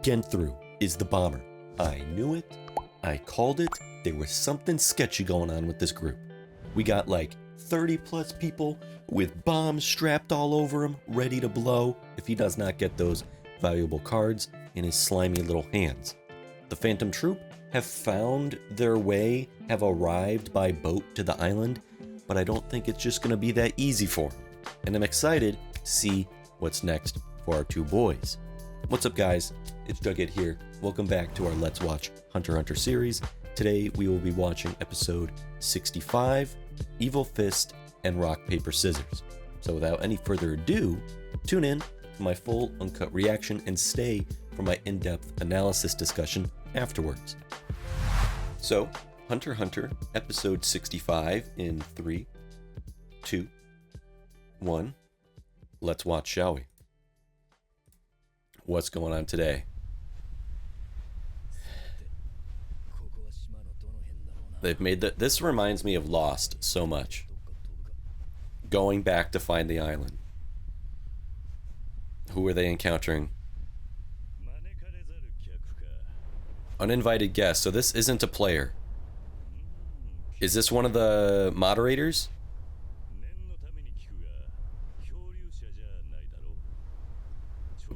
Genthru is the bomber. I knew it. I called it. There was something sketchy going on with this group. We got like 30 plus people with bombs strapped all over him, ready to blow if he does not get those valuable cards in his slimy little hands. The Phantom Troop have found their way, have arrived by boat to the island, but I don't think it's just going to be that easy for them. And I'm excited to see what's next for our two boys. What's up, guys? It's Jughead here. Welcome back to our Let's Watch Hunter x Hunter series. Today we will be watching episode 65, Evil Fist and Rock, Paper, Scissors. So without any further ado, tune in to my full uncut reaction and stay for my in-depth analysis discussion afterwards. So, Hunter x Hunter, episode 65 in 3, 2, 1. Let's watch, shall we? What's going on today? They've made that. This reminds me of Lost so much. Going back to find the island. Who are they encountering? Uninvited guest. So this isn't a player. Is this one of the moderators?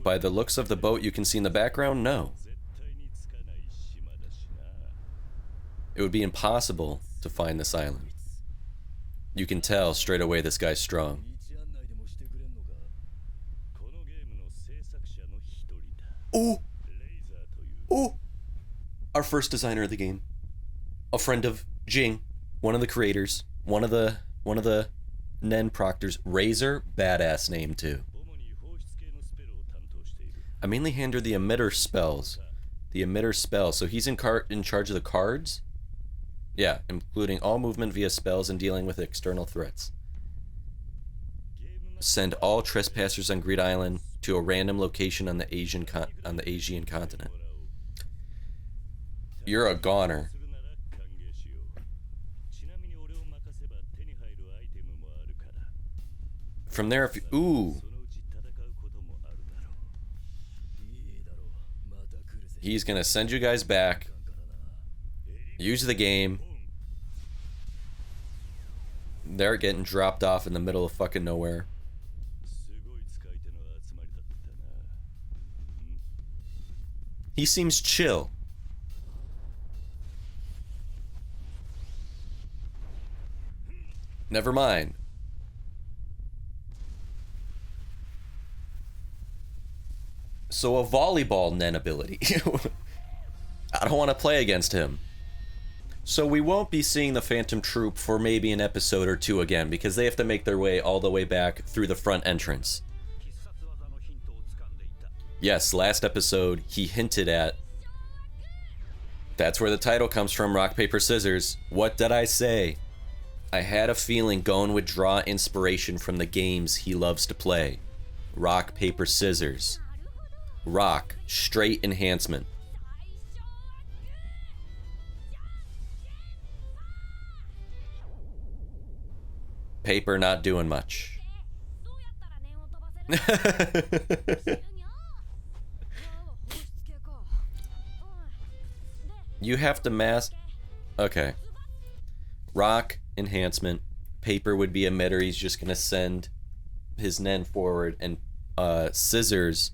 By the looks of the boat you can see in the background, no. It would be impossible to find this island. You can tell straight away this guy's strong. Ooh! Ooh! Our first designer of the game. A friend of Jing, one of the creators, one of the NEN proctors. Razor, badass name too. I mainly handle the Emitter spells. The Emitter spells. So he's in charge of the cards? Yeah, including all movement via spells and dealing with external threats. Send all trespassers on Greed Island to a random location on the Asian continent. You're a goner. From there, if you... Ooh. He's gonna send you guys back. Use the game. They're getting dropped off in the middle of fucking nowhere. He seems chill. Never mind. So a volleyball NEN ability. I don't want to play against him. So we won't be seeing the Phantom Troop for maybe an episode or two again, because they have to make their way all the way back through the front entrance. Yes, last episode he hinted at... That's where the title comes from, Rock, Paper, Scissors. What did I say? I had a feeling Gon would draw inspiration from the games he loves to play. Rock, Paper, Scissors. Rock, straight enhancement. Paper not doing much. You have to mask... Okay. Rock, enhancement. Paper would be emitter. He's just gonna send his NEN forward. And scissors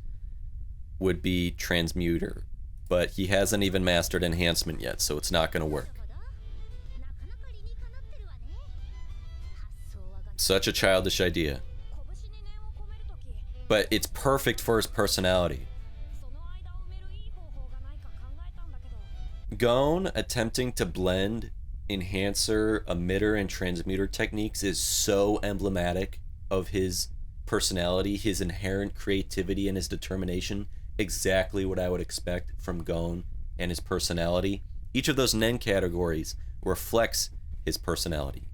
would be transmuter. But he hasn't even mastered enhancement yet, so it's not gonna work. Such a childish idea. But it's perfect for his personality. Gon attempting to blend enhancer, emitter, and transmuter techniques is so emblematic of his personality, his inherent creativity, and his determination. Exactly what I would expect from Gon and his personality. Each of those NEN categories reflects his personality.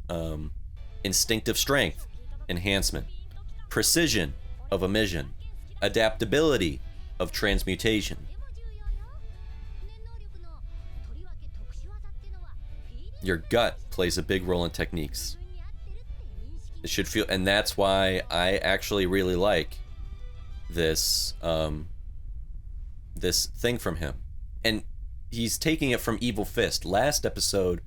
Instinctive strength, enhancement. Precision of emission. Adaptability of transmutation. Your gut plays a big role in techniques. It should feel, and that's why I actually really like this this thing from him. And he's taking it from Evil Fist. Last episode,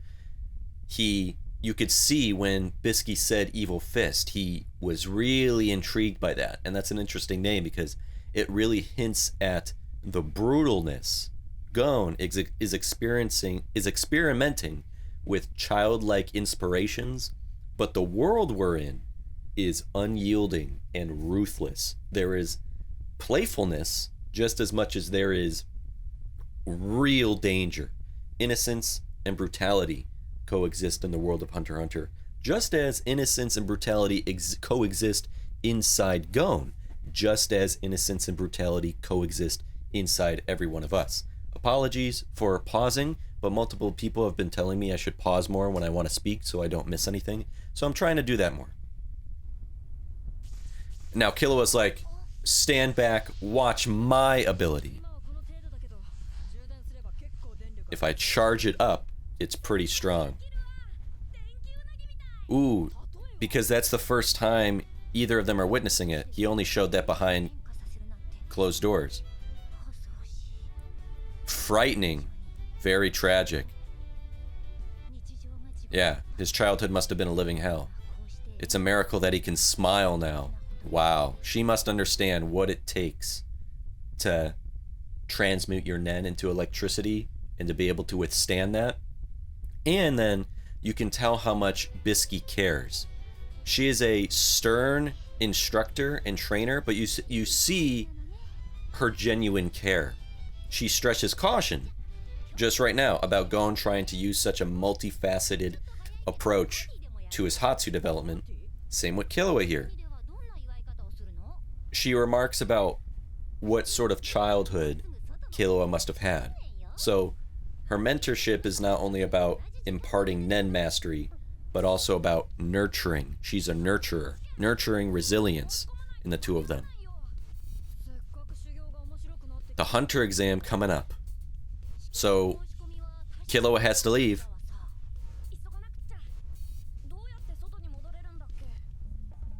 you could see when Bisky said Evil Fist, he was really intrigued by that. And that's an interesting name because it really hints at the brutalness Gon is experimenting with childlike inspirations, but the world we're in is unyielding and ruthless. There is playfulness just as much as there is real danger. Innocence and brutality coexist in the world of Hunter x Hunter, just as innocence and brutality coexist inside Gon, just as innocence and brutality coexist inside every one of us. Apologies for pausing, but multiple people have been telling me I should pause more when I want to speak so I don't miss anything, so I'm trying to do that more. Now Killua's like, stand back, watch my ability. If I charge it up, it's pretty strong. Ooh, because that's the first time either of them are witnessing it. He only showed that behind closed doors. Frightening. Very tragic. Yeah, his childhood must have been a living hell. It's a miracle that he can smile now. Wow, she must understand what it takes to transmute your NEN into electricity and to be able to withstand that. And then you can tell how much Bisky cares. She is a stern instructor and trainer, but you see her genuine care. She stretches caution just right now about Gon trying to use such a multifaceted approach to his hatsu development. Same with Killua here. She remarks about what sort of childhood Killua must have had. So her mentorship is not only about imparting NEN mastery, but also about nurturing. She's a nurturer, nurturing resilience in the two of them. The Hunter exam coming up. So Killua has to leave.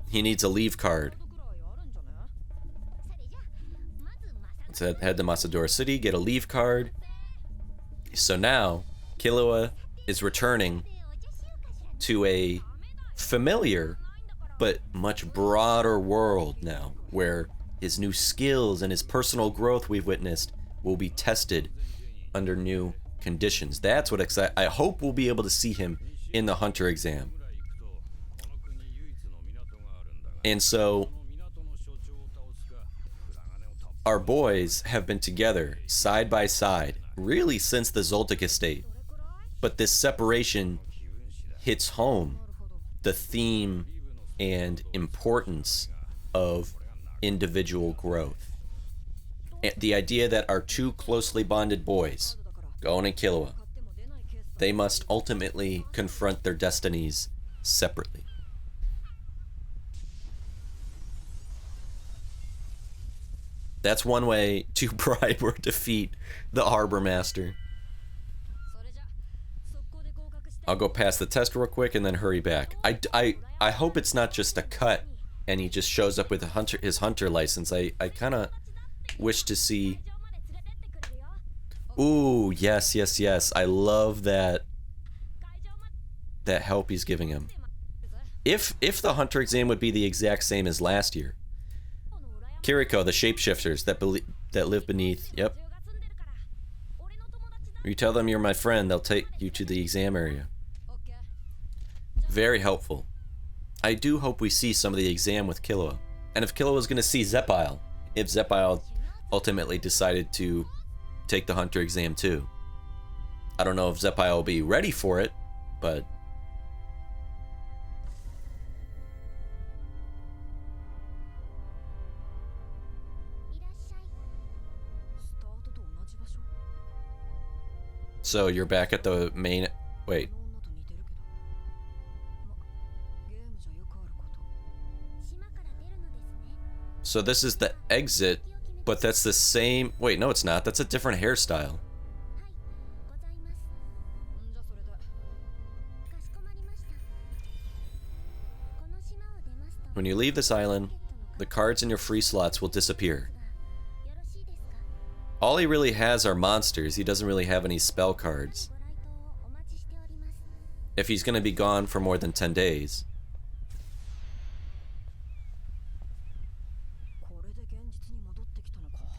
He needs a leave card. Let's head to Masadora City, get a leave card. So now Killua is returning to a familiar but much broader world now, where his new skills and his personal growth we've witnessed will be tested under new conditions. That's what I hope we'll be able to see him in the Hunter exam. And so our boys have been together side by side really since the Zoldyck estate, but this separation hits home the theme and importance of individual growth. The idea that our two closely bonded boys, Gon and Killua, they must ultimately confront their destinies separately. That's one way to bribe or defeat the Harbor Master. I'll go past the test real quick and then hurry back. I hope it's not just a cut and he just shows up with his hunter license. I kind of wish to see... Ooh, yes, yes, yes. I love that help he's giving him. If the hunter exam would be the exact same as last year. Kiriko, the shapeshifters that live beneath... Yep. You tell them you're my friend, they'll take you to the exam area. Very helpful. I do hope we see some of the exam with Killua. And if Killua was going to see Zepile, if Zepile ultimately decided to take the Hunter exam too. I don't know if Zepile will be ready for it, but... So you're back at the main... Wait. So this is the exit, but that's the same... Wait, no it's not. That's a different hairstyle. When you leave this island, the cards in your free slots will disappear. All he really has are monsters. He doesn't really have any spell cards. If he's gonna be gone for more than 10 days.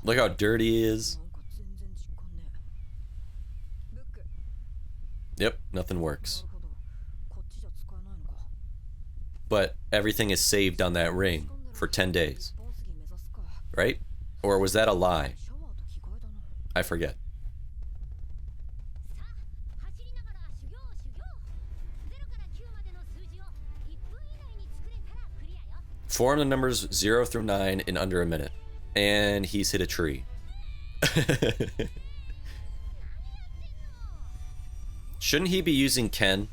Look how dirty he is. Yep, nothing works. But everything is saved on that ring for 10 days. Right? Or was that a lie? I forget. Form the numbers 0 through 9 in under a minute. And he's hit a tree. Shouldn't he be using Ken?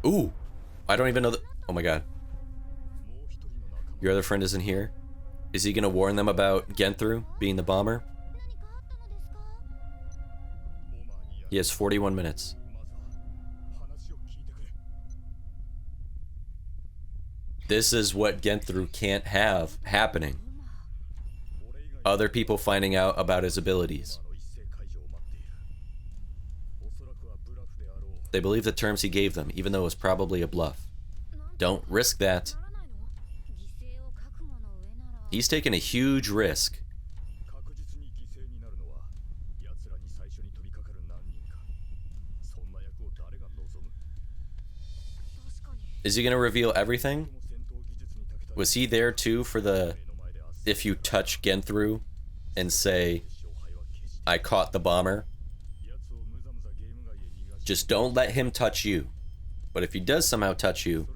Ooh! I don't even know that. Oh my god. Your other friend isn't here? Is he gonna warn them about Genthru being the bomber? He has 41 minutes. This is what Genthru can't have happening. Other people finding out about his abilities. They believe the terms he gave them, even though it was probably a bluff. Don't risk that. He's taking a huge risk. Is he going to reveal everything? Was he there too for the if you touch Genthru and say, I caught the bomber? Just don't let him touch you. But if he does somehow touch you,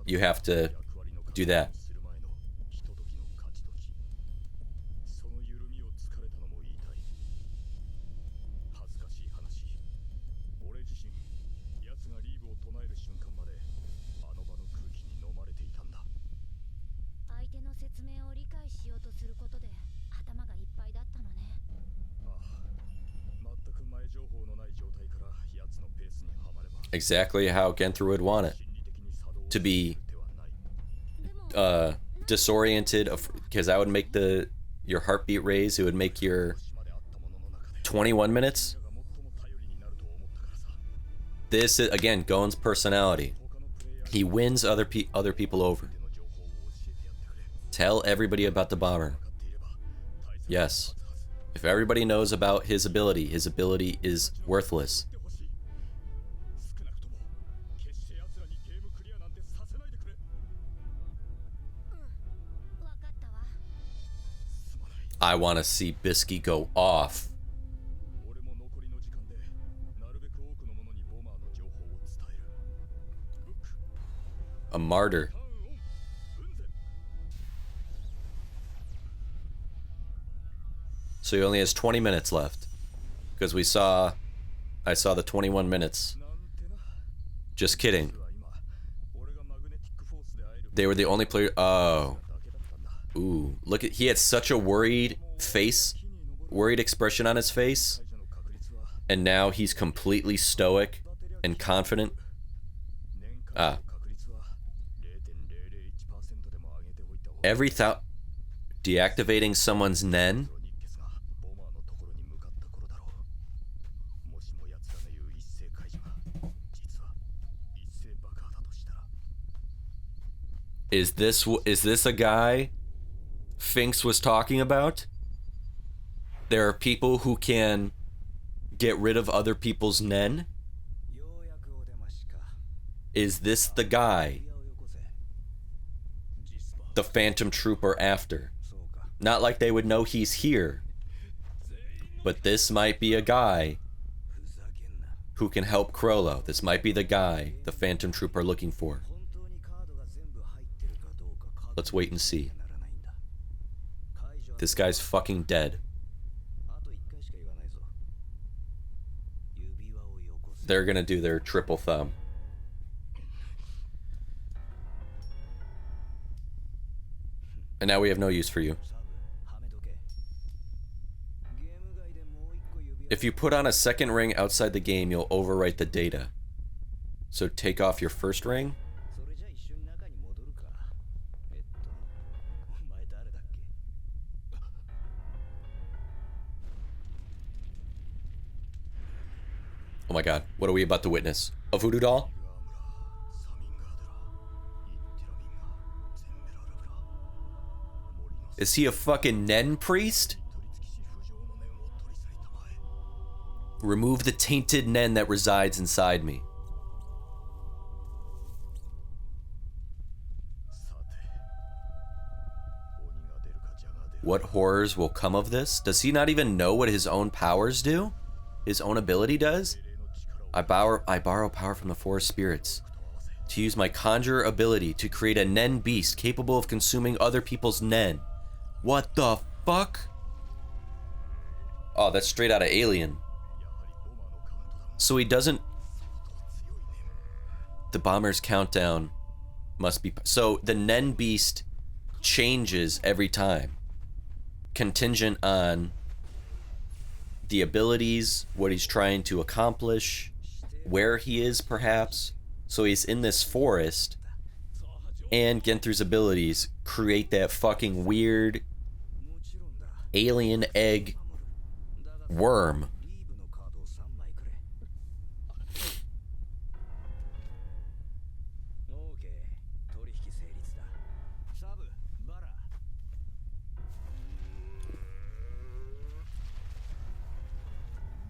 you have to do that. Exactly how Genthru would want it. To be disoriented, because that would make your heartbeat raise. It would make your 21 minutes. This is, again, Gon's personality. He wins other people over. Tell everybody about the bomber. Yes. If everybody knows about his ability is worthless. I want to see Bisky go off. A martyr. So he only has 20 minutes left. Because I saw the 21 minutes. Just kidding. They were the only player. Oh. Ooh, look at, he had such a worried expression on his face, and now he's completely stoic and confident. Every thought, deactivating someone's NEN. Is this a guy Finks was talking about? There are people who can get rid of other people's NEN? Is this the guy the Phantom Trooper after? Not like they would know he's here, but this might be a guy who can help Crollo. This might be the guy the Phantom Trooper are looking for. Let's wait and see. This guy's fucking dead. They're gonna do their triple thumb. And now we have no use for you. If you put on a second ring outside the game, you'll overwrite the data. So take off your first ring. Oh my god, what are we about to witness? A voodoo doll? Is he a fucking NEN priest? Remove the tainted NEN that resides inside me. What horrors will come of this? Does he not even know what his own powers do? His own ability does? I borrow power from the forest spirits to use my conjure ability to create a NEN beast capable of consuming other people's NEN. What the fuck? Oh, that's straight out of Alien. So he doesn't... The bomber's countdown must be... So the NEN beast changes every time, contingent on the abilities, what he's trying to accomplish, where he is perhaps. So he's in this forest, and Genthru's abilities create that fucking weird alien egg worm.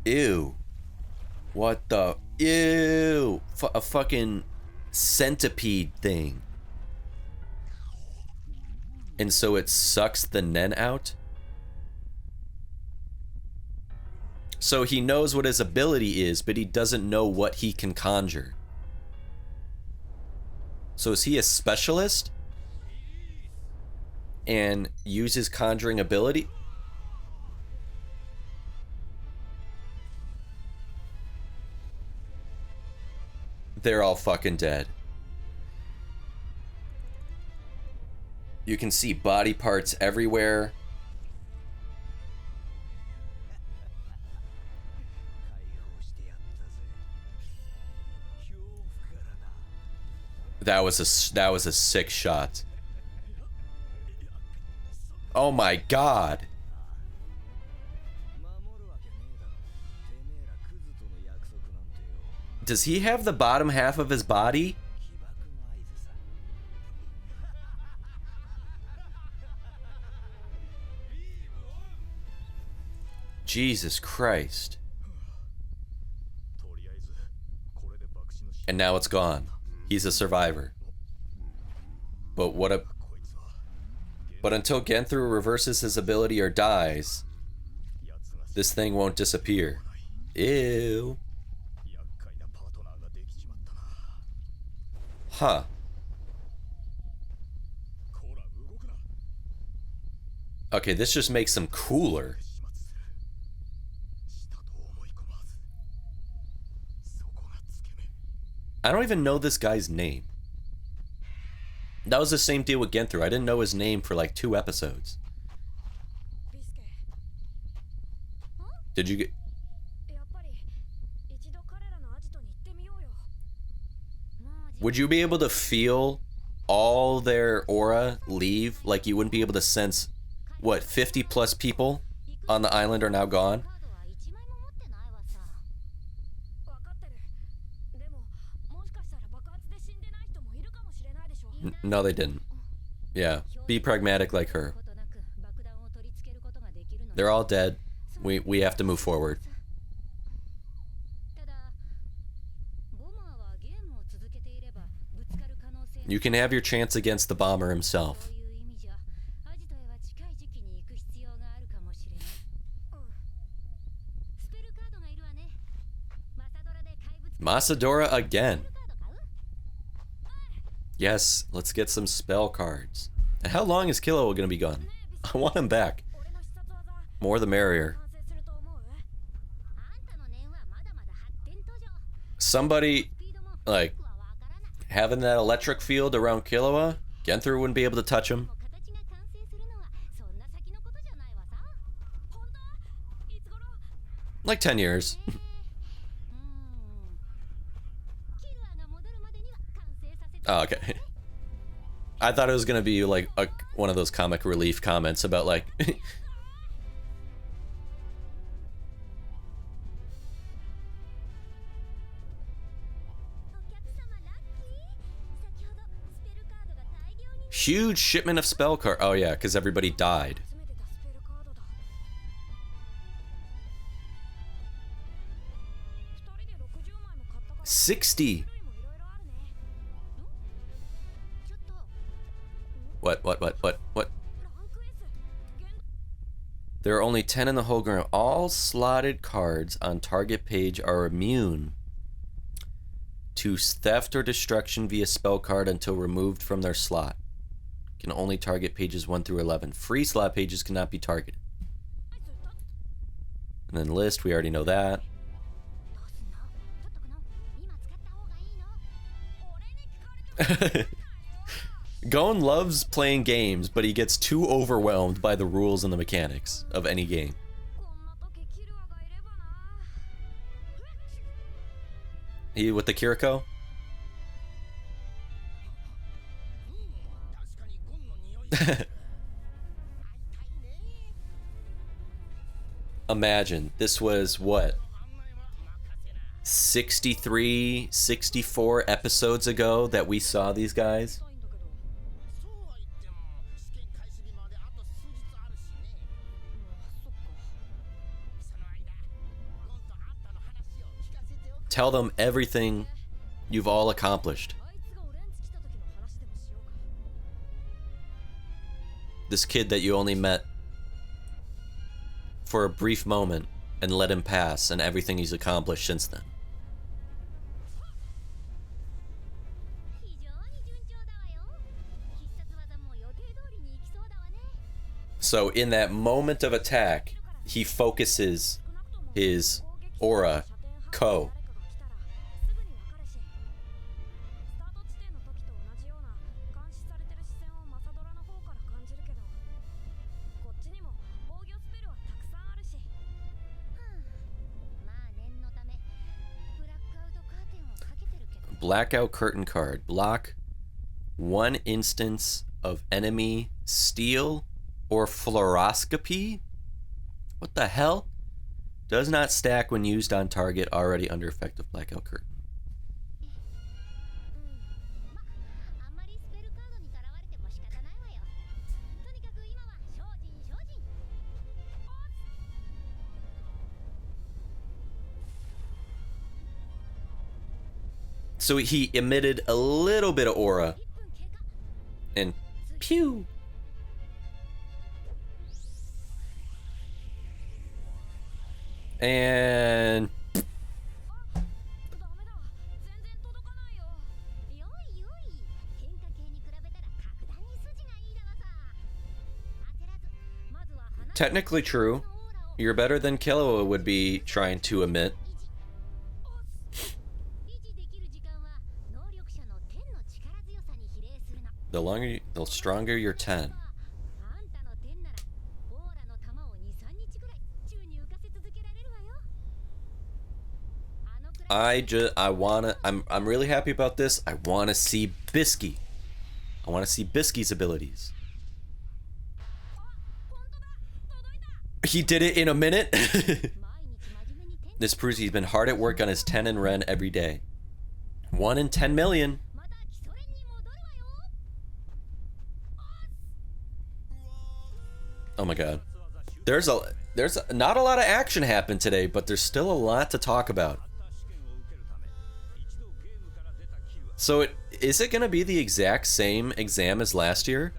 Ew. What the? Ew. A fucking centipede thing. And so it sucks the NEN out? So he knows what his ability is, but he doesn't know what he can conjure. So is he a specialist? And uses conjuring ability? They're all fucking dead. You can see body parts everywhere. That was a sick shot. Oh my god. Does he have the bottom half of his body? Jesus Christ. And now it's gone. He's a survivor. But until Genthru reverses his ability or dies, this thing won't disappear. Ew. Huh. Okay, this just makes him cooler. I don't even know this guy's name. That was the same deal with Genthru. I didn't know his name for like 2 episodes. Did you get... Would you be able to feel all their aura leave? Like you wouldn't be able to sense, what, 50 plus people on the island are now gone? No, they didn't. Yeah, be pragmatic like her. They're all dead. We have to move forward. You can have your chance against the bomber himself. Masadora again. Yes, let's get some spell cards. And how long is Killua gonna be gone? I want him back. More the merrier. Somebody, like, having that electric field around Killua, Genthru wouldn't be able to touch him. Like 10 years. Oh, okay. I thought it was gonna be like one of those comic relief comments about like Huge shipment of spell card. Oh yeah, because everybody died. 60. What? There are only 10 in the hologram. All slotted cards on target page are immune to theft or destruction via spell card until removed from their slot. Can only target pages 1 through 11. Free slot pages cannot be targeted. And then list, we already know that. Gon loves playing games, but he gets too overwhelmed by the rules and the mechanics of any game. He with the Kiriko? Imagine, this was what? 63, 64 episodes ago that we saw these guys? Tell them everything you've all accomplished. This kid that you only met for a brief moment and let him pass, and everything he's accomplished since then. So in that moment of attack, he focuses his aura, Ko. Blackout curtain card. Block one instance of enemy steal or fluoroscopy. What the hell? Does not stack when used on target already under effective blackout curtain. So he emitted a little bit of aura and pew. And technically true. You're better than Killua would be trying to emit. The stronger your 10. I'm really happy about this. I wanna see Bisky. I wanna see Bisky's abilities. He did it in a minute. This proves he's been hard at work on his 10 and Ren every day. 1 in 10 million. Oh my god. There's not a lot of action happened today, but there's still a lot to talk about. So is it going to be the exact same exam as last year?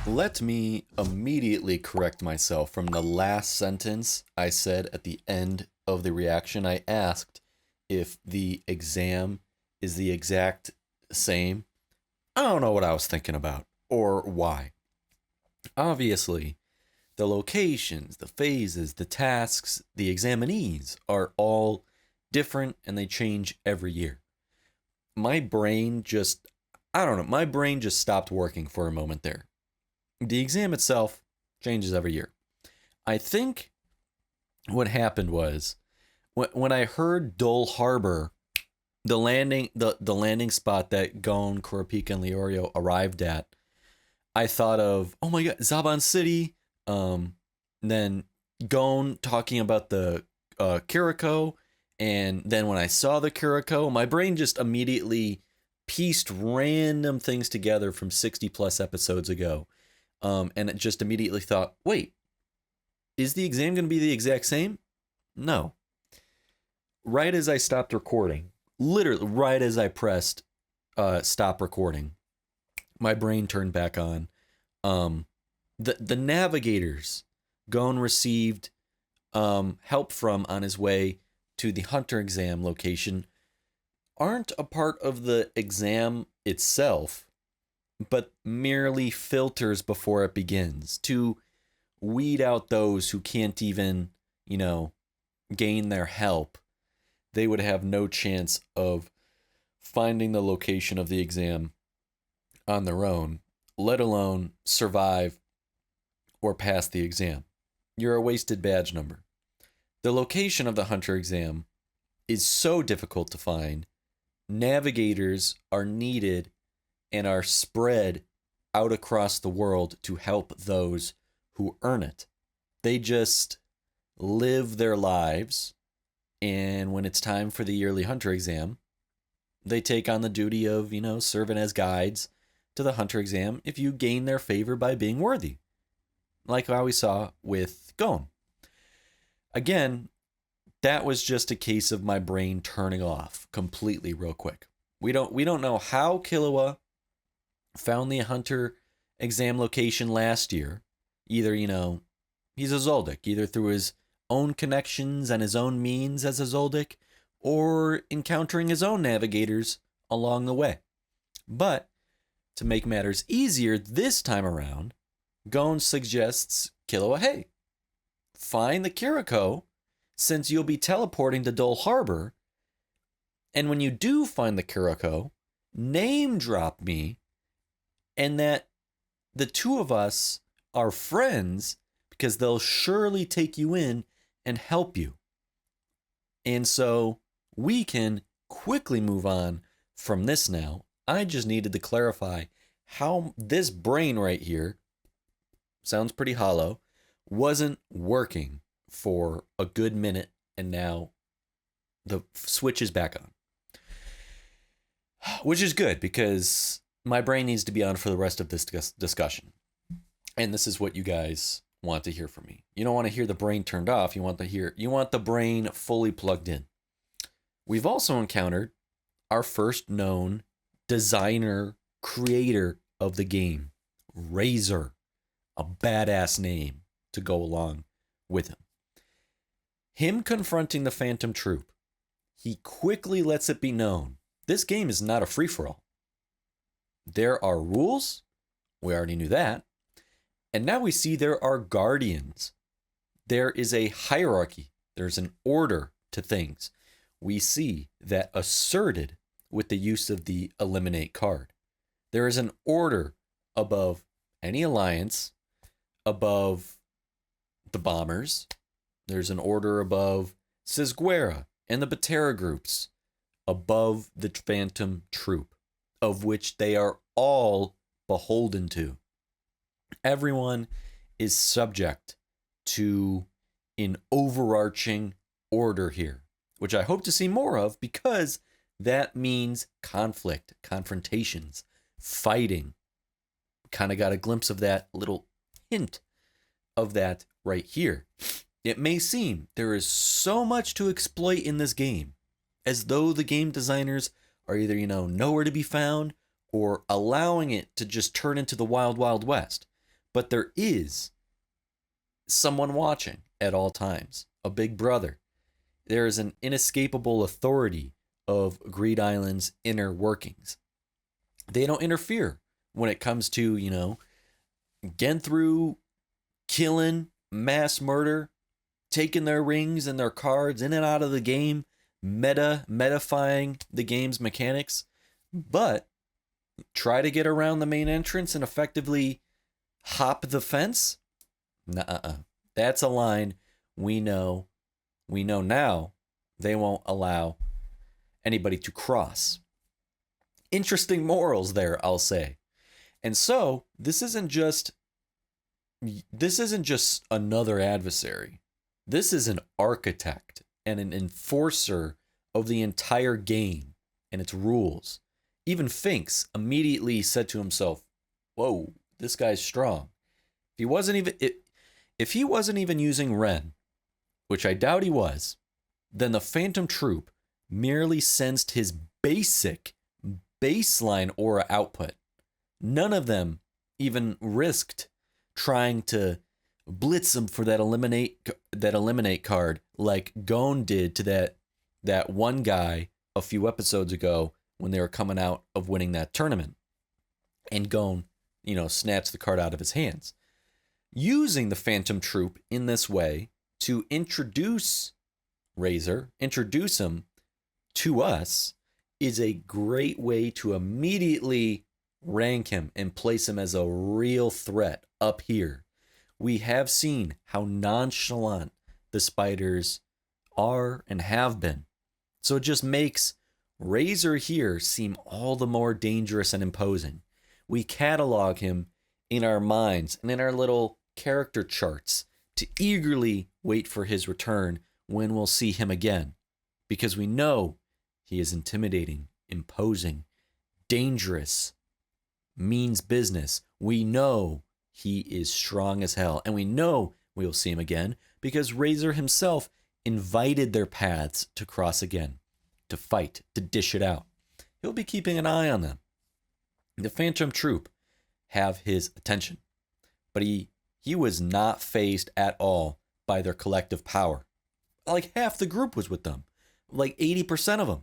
Let me immediately correct myself from the last sentence I said at the end of the reaction. I asked if the exam is the exact same. I don't know what I was thinking about or why. Obviously, the locations, the phases, the tasks, the examinees are all different and they change every year. My brain just, I don't know, my brain just stopped working for a moment there. The exam itself changes every year. I think what happened was when I heard Dole Harbor, the landing spot that Gon, Kurapika, and Leorio arrived at, I thought of, oh my god, Zaban City. Then Gon talking about the Kiriko, And then when I saw the Kuriko, my brain just immediately pieced random things together from 60 plus episodes ago. And it just immediately thought, wait, is the exam going to be the exact same? No. Right as I stopped recording, literally right as I pressed stop recording, my brain turned back on. The navigators Gon received help from on his way to the hunter exam location aren't a part of the exam itself, but merely filters before it begins to weed out those who can't even, gain their help. They would have no chance of finding the location of the exam on their own, let alone survive or pass the exam. You're a wasted badge number. The location of the hunter exam is so difficult to find. Navigators are needed and are spread out across the world to help those who earn it. They just live their lives, and when it's time for the yearly hunter exam, they take on the duty of, serving as guides to the hunter exam if you gain their favor by being worthy. Like how we saw with Gon. Again, that was just a case of my brain turning off completely real quick. We don't know how Killua found the hunter exam location last year. Either, he's a Zoldyck, either through his own connections and his own means as a Zoldyck, or encountering his own navigators along the way. But to make matters easier this time around, Gon suggests Killua, hey, find the Kuriko, since you'll be teleporting to Dole Harbor, and when you do find the Kuriko, name drop me, and that the two of us are friends because they'll surely take you in and help you. And so we can quickly move on from this now. I just needed to clarify how this brain right here, sounds pretty hollow, wasn't working for a good minute, and now the switch is back on. Which is good, because my brain needs to be on for the rest of this discussion. And this is what you guys want to hear from me. You don't want to hear the brain turned off. You want the brain fully plugged in. We've also encountered our first known designer, creator of the game, Razor, a badass name to go along with him. Him confronting the Phantom Troop, he quickly lets it be known this game is not a free-for-all. There are rules. We already knew that. And now we see there are guardians. There is a hierarchy. There's an order to things. We see that asserted with the use of the eliminate card. There is an order above any alliance, above the bombers. There's an order above Sisguera and the Batera groups, above the Phantom Troop, of which they are all beholden to. Everyone is subject to an overarching order here, which I hope to see more of, because that means conflict, confrontations, fighting. Kind of got a glimpse of that, little hint of that right here. It may seem there is so much to exploit in this game, as though the game designers are either, nowhere to be found, or allowing it to just turn into the wild, wild west. But there is someone watching at all times, a big brother. There is an inescapable authority of Greed Island's inner workings. They don't interfere when it comes to, Genthru killing, mass murder, taking their rings and their cards in and out of the game, metafying the game's mechanics, but try to get around the main entrance and effectively hop the fence? Nuh-uh. That's a line we know now they won't allow anybody to cross. Interesting morals there, I'll say. And so, this isn't just another adversary. This is an architect and an enforcer of the entire game and its rules. Even Finks immediately said to himself, whoa, this guy's strong. If he wasn't even using Ren, which I doubt he was, then the Phantom Troop merely sensed his basic baseline aura output. None of them even risked trying to blitz him for that eliminate card like Gon did to that one guy a few episodes ago when they were coming out of winning that tournament. And Gon, snatched the card out of his hands. Using the Phantom Troop in this way to introduce him to us, is a great way to immediately rank him and place him as a real threat up here. We have seen how nonchalant the spiders are and have been. So it just makes Razor here seem all the more dangerous and imposing. We catalog him in our minds and in our little character charts to eagerly wait for his return when we'll see him again, because we know he is intimidating, imposing, dangerous, means business. We know he is strong as hell, and we know we'll see him again because Razor himself invited their paths to cross again, to fight, to dish it out. He'll be keeping an eye on them. The Phantom Troop have his attention, but he was not fazed at all by their collective power. Like half the group was with them, like 80% of them.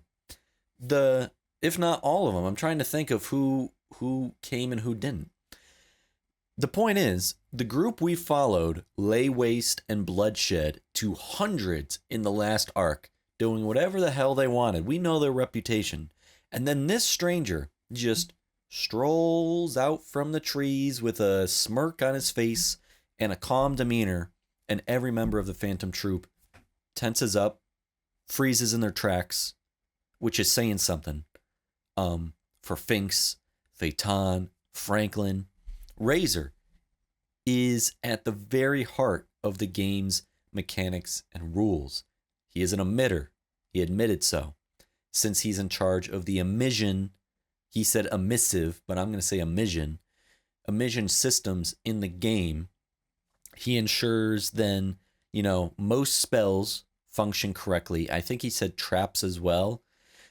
If not all of them. I'm trying to think of who came and who didn't. The point is, the group we followed lay waste and bloodshed to hundreds in the last arc, doing whatever the hell they wanted. We know their reputation. And then this stranger just strolls out from the trees with a smirk on his face and a calm demeanor, and every member of the Phantom Troop tenses up, freezes in their tracks, which is saying something. For Finks, Phaeton, Franklin, Razor is at the very heart of the game's mechanics and rules. He is an emitter. He admitted so. Since he's in charge of the emission, he said emissive, but I'm going to say emission systems in the game, he ensures then, most spells function correctly. I think he said traps as well.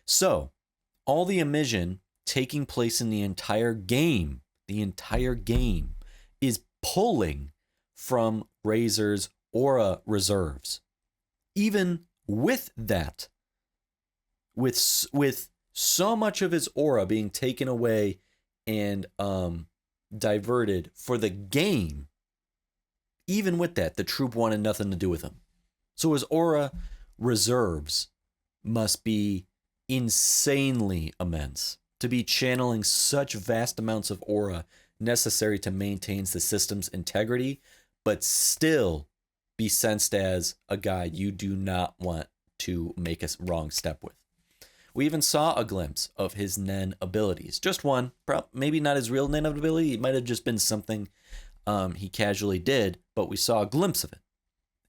So, all the emission taking place in the entire game is pulling from Razor's aura reserves. Even with that, with so much of his aura being taken away and diverted for the game, even with that, the troop wanted nothing to do with him. So his aura reserves must be insanely immense to be channeling such vast amounts of aura necessary to maintain the system's integrity, but still be sensed as a guy you do not want to make a wrong step with. We even saw a glimpse of his NEN abilities. Just one, maybe not his real NEN ability. It might have just been something he casually did, but we saw a glimpse of it.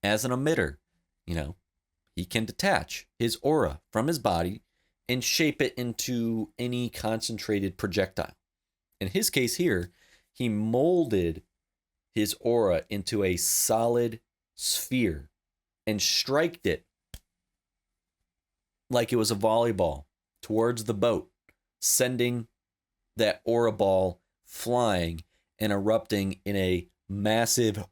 As an emitter, he can detach his aura from his body and shape it into any concentrated projectile. In his case here, he molded his aura into a solid sphere and striked it like it was a volleyball towards the boat, sending that aura ball flying and erupting in a massive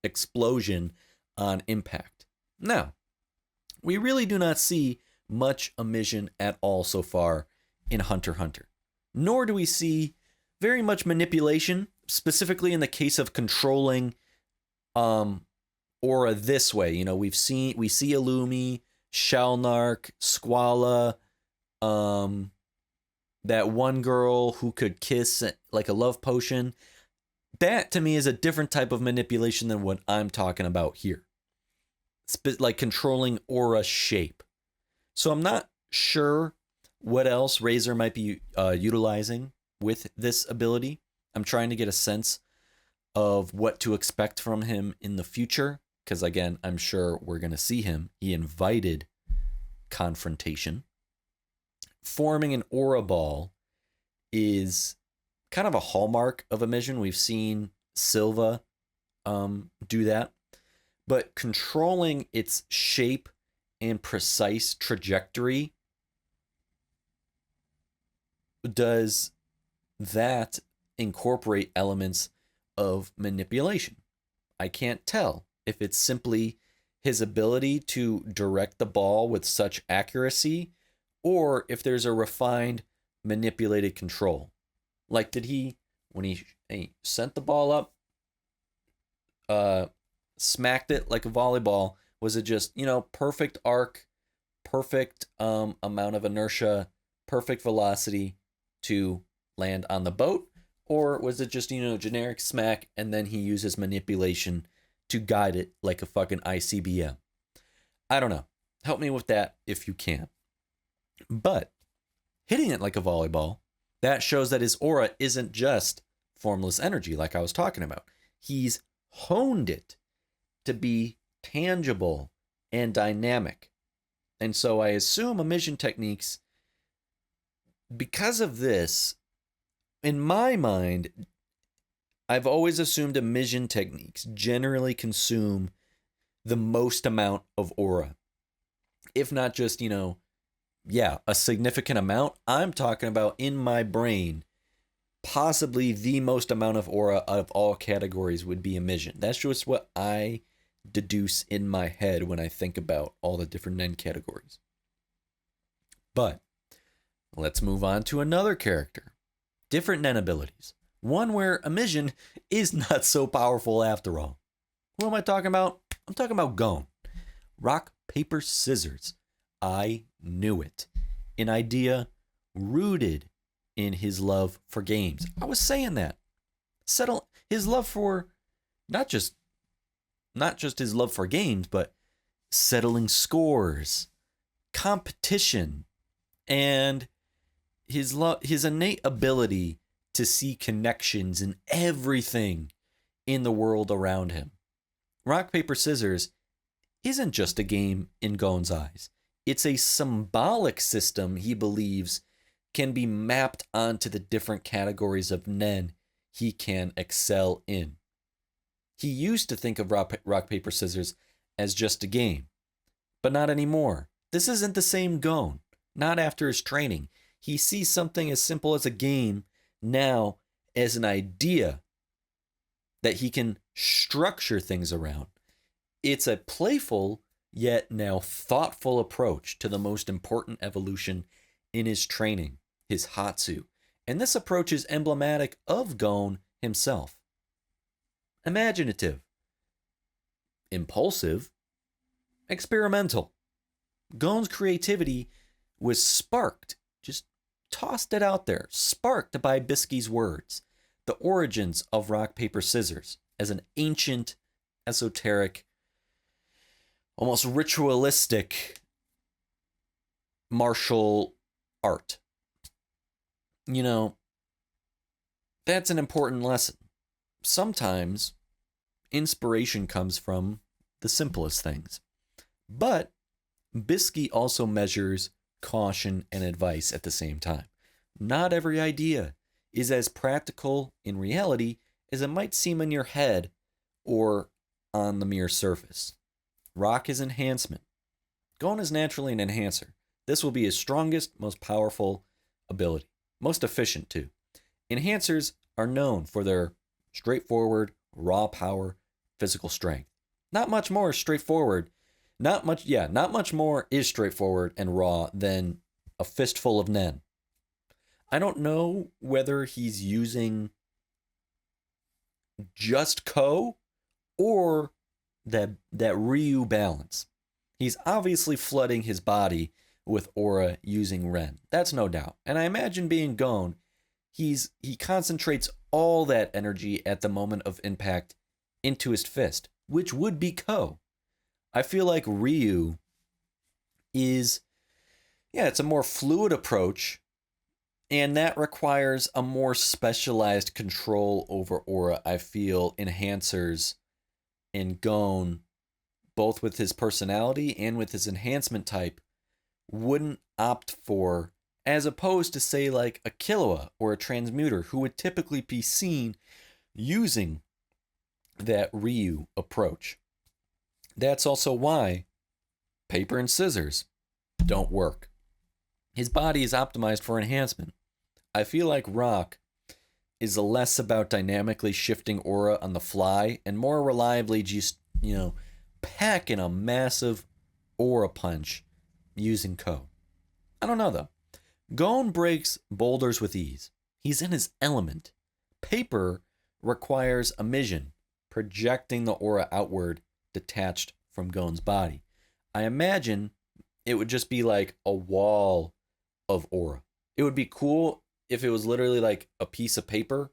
explosion on impact. Now, we really do not see much emission at all so far in Hunter x Hunter, nor do we see very much manipulation, specifically in the case of controlling aura this way. We see Illumi, Shalnark, Squala, that one girl who could kiss like a love potion. That to me is a different type of manipulation than what I'm talking about here. Like controlling aura shape. So I'm not sure what else Razor might be utilizing with this ability. I'm trying to get a sense of what to expect from him in the future. because again, I'm sure we're going to see him. He invited confrontation. Forming an aura ball is kind of a hallmark of emission. We've seen Silva do that. But controlling its shape and precise trajectory, does that incorporate elements of manipulation? I can't tell if it's simply his ability to direct the ball with such accuracy, or if there's a refined manipulated control. Like, did he, when he sent the ball up, smacked it like a volleyball, was it just, perfect arc, perfect amount of inertia, perfect velocity to land on the boat? Or was it just, generic smack, and then he uses manipulation to guide it like a fucking ICBM? I don't know. Help me with that if you can. But hitting it like a volleyball, that shows that his aura isn't just formless energy like I was talking about. He's honed it to be tangible and dynamic. And so I assume emission techniques, because of this, in my mind, I've always assumed emission techniques generally consume the most amount of aura. If not just, a significant amount. I'm talking about, in my brain, possibly the most amount of aura out of all categories would be emission. That's just what I deduce in my head when I think about all the different NEN categories. But let's move on to another character. Different NEN abilities. One where emission is not so powerful after all. Who am I talking about? I'm talking about Gon. Rock, paper, scissors. I knew it. An idea rooted in his love for games. I was saying that. Settle his love for not just his love for games, but settling scores, competition, and his innate ability to see connections in everything in the world around him. Rock, paper, scissors isn't just a game in Gon's eyes. It's a symbolic system he believes can be mapped onto the different categories of NEN he can excel in. He used to think of rock, paper, scissors as just a game, but not anymore. This isn't the same Gon, not after his training. He sees something as simple as a game now as an idea that he can structure things around. It's a playful, yet now thoughtful approach to the most important evolution in his training, his hatsu. And this approach is emblematic of Gon himself. Imaginative, impulsive, experimental. Gon's creativity was sparked, just tossed it out there, sparked by Bisky's words. The origins of rock, paper, scissors as an ancient, esoteric, almost ritualistic martial art. That's an important lesson. Sometimes inspiration comes from the simplest things. But Bisky also measures caution and advice at the same time. Not every idea is as practical in reality as it might seem in your head or on the mere surface. Rock is enhancement. Gon is naturally an enhancer. This will be his strongest, most powerful ability. Most efficient too. Enhancers are known for their straightforward, raw power, physical strength. Not much more is straightforward. Not much more is straightforward and raw than a fistful of NEN. I don't know whether he's using just Ko or that Ryu balance. He's obviously flooding his body with aura using Ren. That's no doubt. And I imagine being Gon, he concentrates all that energy at the moment of impact into his fist, which would be Ko. I feel like Ryu is, it's a more fluid approach, and that requires a more specialized control over aura. I feel enhancers in Gon both with his personality and with his enhancement type, wouldn't opt for, as opposed to, say, like a Killua or a Transmuter, who would typically be seen using that Ryu approach. That's also why paper and scissors don't work. His body is optimized for enhancement. I feel like rock is less about dynamically shifting aura on the fly and more reliably just, packing a massive aura punch using Ko. I don't know though. Gon breaks boulders with ease. He's in his element. Paper requires emission, projecting the aura outward, detached from Gon's body. I imagine it would just be like a wall of aura. It would be cool if it was literally like a piece of paper,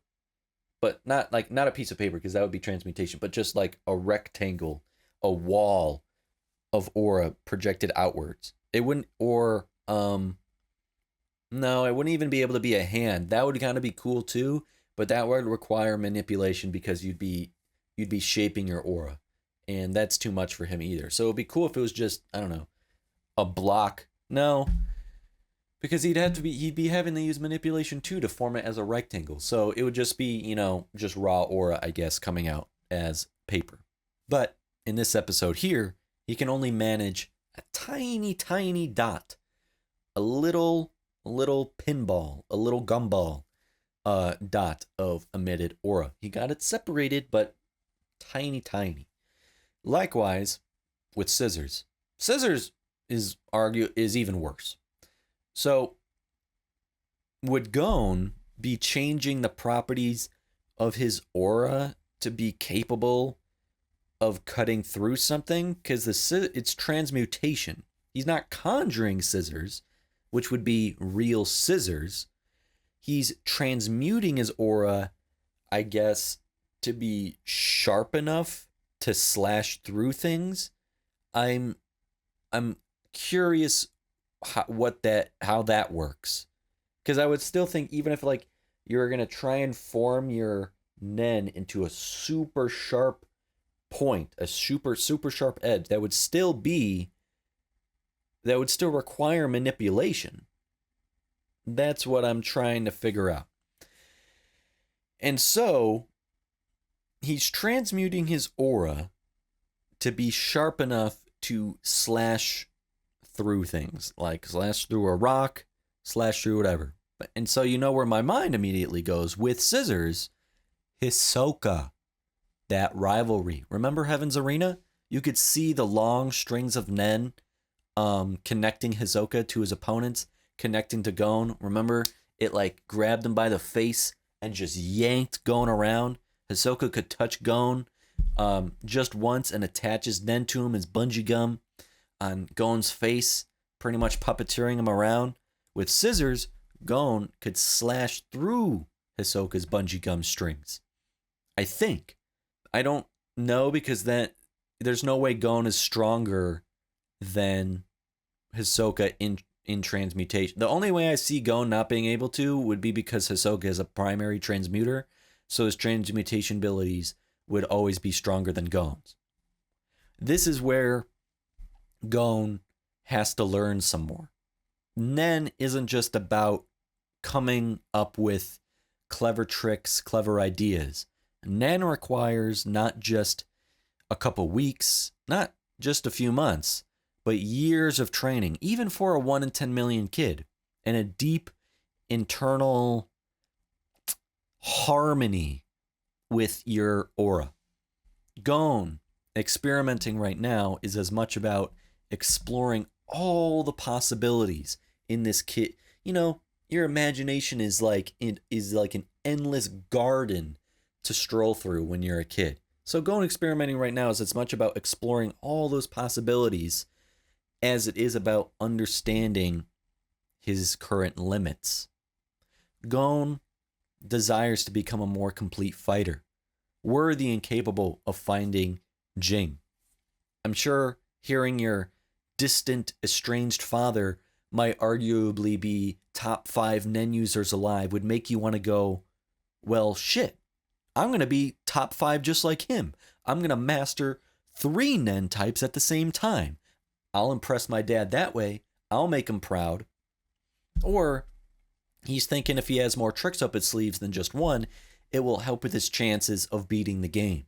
but not a piece of paper because that would be transmutation, but just like a rectangle, a wall of aura projected outwards. It wouldn't, or no, it wouldn't even be able to be a hand. That would kind of be cool too, but that would require manipulation because you'd be shaping your aura, and that's too much for him either. So it'd be cool if it was just, I don't know, a block. No, because he'd be having to use manipulation too to form it as a rectangle. So it would just be, just raw aura, I guess, coming out as paper. But in this episode here, he can only manage a tiny, tiny dot, a little pinball, a little gumball dot of emitted aura. He got it separated, but tiny, tiny. Likewise, with scissors. Scissors is even worse. So, would Gon be changing the properties of his aura to be capable of cutting through something? Because it's transmutation. He's not conjuring scissors, which would be real scissors. He's transmuting his aura, I guess, to be sharp enough to slash through things. I'm curious how that works, because I would still think, even if like you're gonna try and form your NEN into a super sharp point, a super sharp edge, that would still require manipulation. That's what I'm trying to figure out. And so he's transmuting his aura to be sharp enough to slash through things, like slash through a rock, slash through whatever. And so where my mind immediately goes with scissors, Hisoka, that rivalry. Remember Heaven's Arena? You could see the long strings of NEN connecting Hisoka to his opponents, connecting to Gon. Remember, it like grabbed him by the face and just yanked Gon around. Hisoka could touch Gon just once and attach his NEN to him as bungee gum on Gon's face, pretty much puppeteering him around. With scissors, Gon could slash through Hisoka's bungee gum strings. I think. I don't know, because there's no way Gon is stronger than Hisoka in transmutation. The only way I see Gon not being able to would be because Hisoka is a primary transmuter, so his transmutation abilities would always be stronger than Gon's. This is where Gon has to learn some more. NEN isn't just about coming up with clever tricks, clever ideas. NEN requires not just a couple weeks, not just a few months, but years of training, even for a 1 in 10 million kid, and a deep internal harmony with your aura. Gon experimenting right now is as much about exploring all the possibilities in this kit. Your imagination is like an endless garden to stroll through when you're a kid. So Gon experimenting right now is as much about exploring all those possibilities as it is about understanding his current limits. Gon desires to become a more complete fighter, worthy and capable of finding Jing. I'm sure hearing your distant, estranged father might arguably be top 5 NEN users alive would make you want to go, well, shit, I'm going to be top 5 just like him. I'm going to master 3 NEN types at the same time. I'll impress my dad that way. I'll make him proud. Or he's thinking if he has more tricks up his sleeves than just one, it will help with his chances of beating the game.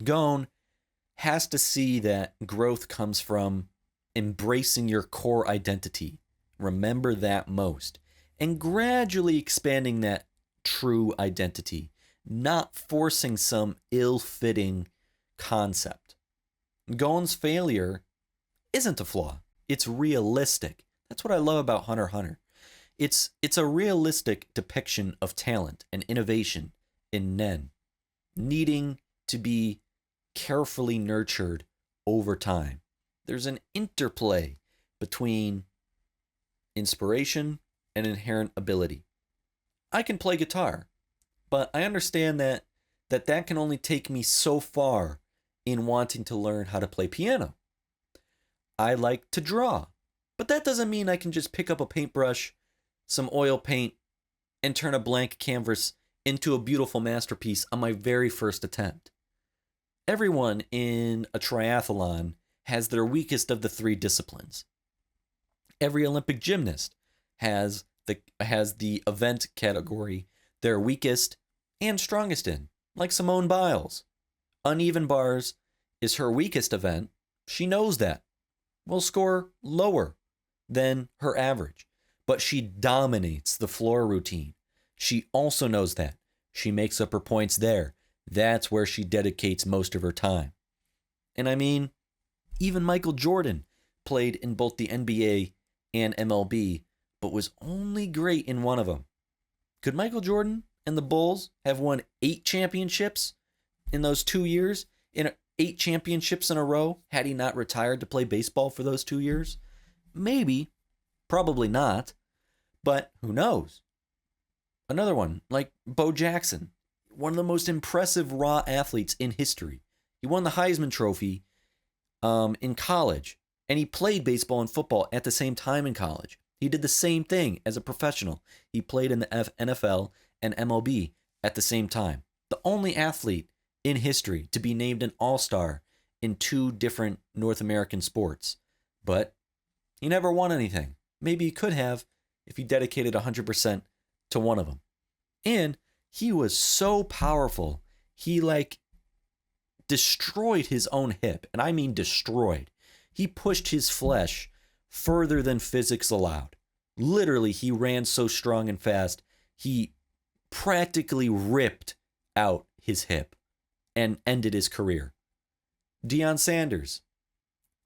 Gon has to see that growth comes from embracing your core identity. Remember that most. And gradually expanding that true identity, not forcing some ill-fitting concept. Gon's failure isn't a flaw. It's realistic. That's what I love about Hunter x Hunter. It's a realistic depiction of talent and innovation in NEN, needing to be carefully nurtured over time. There's an interplay between inspiration and inherent ability. I can play guitar, but I understand that can only take me so far in wanting to learn how to play piano. I like to draw, but that doesn't mean I can just pick up a paintbrush, some oil paint, and turn a blank canvas into a beautiful masterpiece on my very first attempt. Everyone in a triathlon has their weakest of the 3 disciplines. Every Olympic gymnast has the event category they're weakest and strongest in, like Simone Biles. Uneven bars is her weakest event. She knows that. Will score lower than her average, but she dominates the floor routine. She also knows that. She makes up her points there. That's where she dedicates most of her time. And I mean, even Michael Jordan played in both the NBA and MLB, but was only great in one of them. Could Michael Jordan and the Bulls have won 8 championships in those 2 years? In 8 championships in a row, had he not retired to play baseball for those 2 years? Maybe. Probably not. But who knows? Another one, like Bo Jackson, one of the most impressive raw athletes in history. He won the Heisman Trophy in college, and he played baseball and football at the same time in college. He did the same thing as a professional. He played in the NFL and MLB at the same time. The only athlete in history to be named an all-star in 2 different North American sports. But he never won anything. Maybe he could have if he dedicated 100% to one of them. And he was so powerful, he destroyed his own hip. And I mean destroyed. He pushed his flesh further than physics allowed. Literally, he ran so strong and fast, he practically ripped out his hip and ended his career. Deion Sanders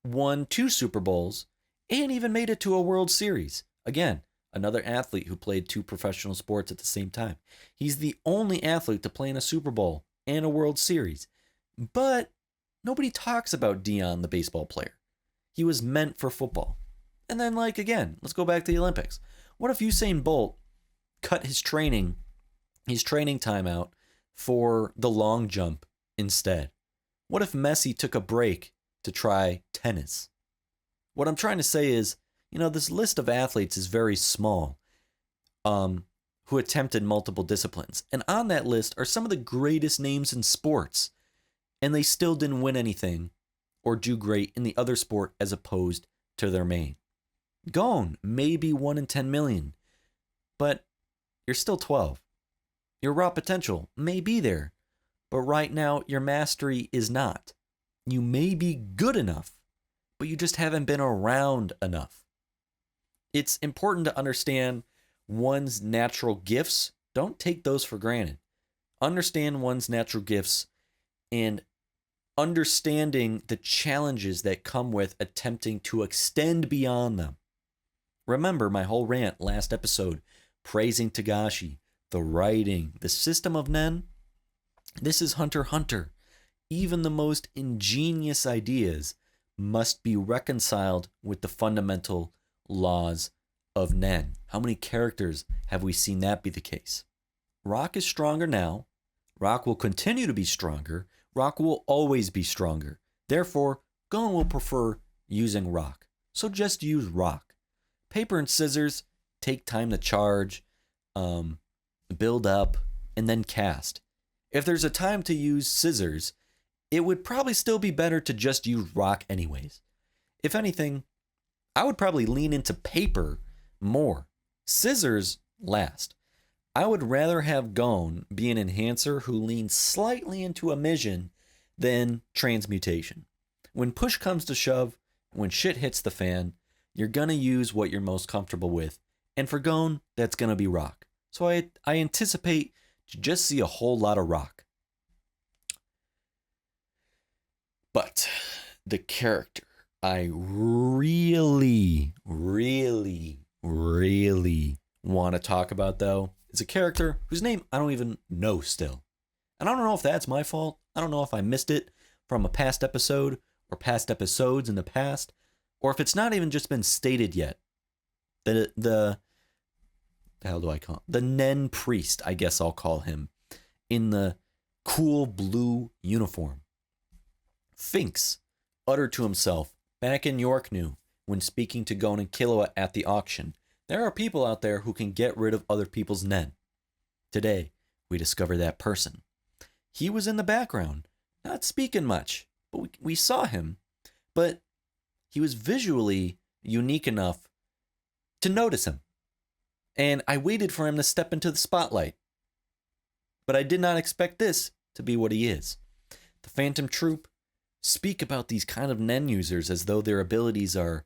won 2 Super Bowls and even made it to a World Series. Again, another athlete who played 2 professional sports at the same time. He's the only athlete to play in a Super Bowl and a World Series. But nobody talks about Deion, the baseball player. He was meant for football. And then, again, let's go back to the Olympics. What if Usain Bolt cut his training time out for the long jump instead? What if Messi took a break to try tennis? What I'm trying to say is, this list of athletes is very small, who attempted multiple disciplines. And on that list are some of the greatest names in sports. And they still didn't win anything or do great in the other sport as opposed to their main. Gon may be 1 in 10 million, but you're still 12. Your raw potential may be there, but right now your mastery is not. You may be good enough, but you just haven't been around enough. It's important to understand one's natural gifts. Don't take those for granted. Understand one's natural gifts and understanding the challenges that come with attempting to extend beyond them. Remember my whole rant last episode, praising Togashi, the writing, the system of NEN? This is Hunter x Hunter. Even the most ingenious ideas must be reconciled with the fundamental laws of NEN. How many characters have we seen that be the case? Rock is stronger now. Rock will continue to be stronger. Rock will always be stronger. Therefore, Gon will prefer using rock. So just use rock. Paper and scissors take time to charge, build up, and then cast. If there's a time to use scissors it would probably still be better to just use rock anyways. If anything, I would probably lean into paper more. Scissors last. I would rather have Gone be an enhancer who leans slightly into emission than transmutation. When push comes to shove, when shit hits the fan, you're gonna use what you're most comfortable with. And for Gone, that's gonna be rock. So I anticipate to just see a whole lot of rock. But the character I really want to talk about, though, is a character whose name I don't even know still. And I don't know if that's my fault. I don't know if I missed it from a past episode or past episodes in the past, or if it's not even just been stated yet. The hell do I call it? The NEN priest, I guess I'll call him, in the cool blue uniform. Finks uttered to himself back in Yorknew when speaking to Gon and Killua at the auction, "There are people out there who can get rid of other people's NEN." Today, we discover that person. He was in the background, not speaking much, but we saw him. But he was visually unique enough to notice him. And I waited for him to step into the spotlight. But I did not expect this to be what he is. The Phantom Troop speak about these kind of NEN users as though their abilities are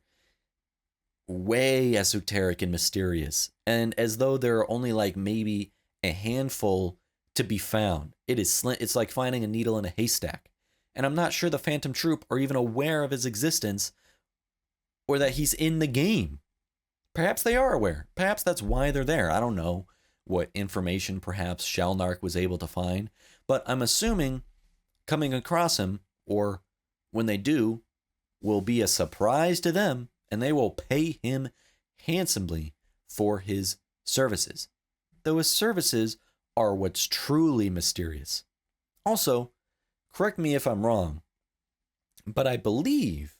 way esoteric and mysterious, and as though there are only like maybe a handful to be found. It's like finding a needle in a haystack. And I'm not sure the Phantom Troop are even aware of his existence or that he's in the game. Perhaps they are aware. Perhaps that's why they're there. I don't know what information perhaps Shalnark was able to find, but I'm assuming coming across him, or when they do, will be a surprise to them, and they will pay him handsomely for his services. Though his services are what's truly mysterious. Also, correct me if I'm wrong, but I believe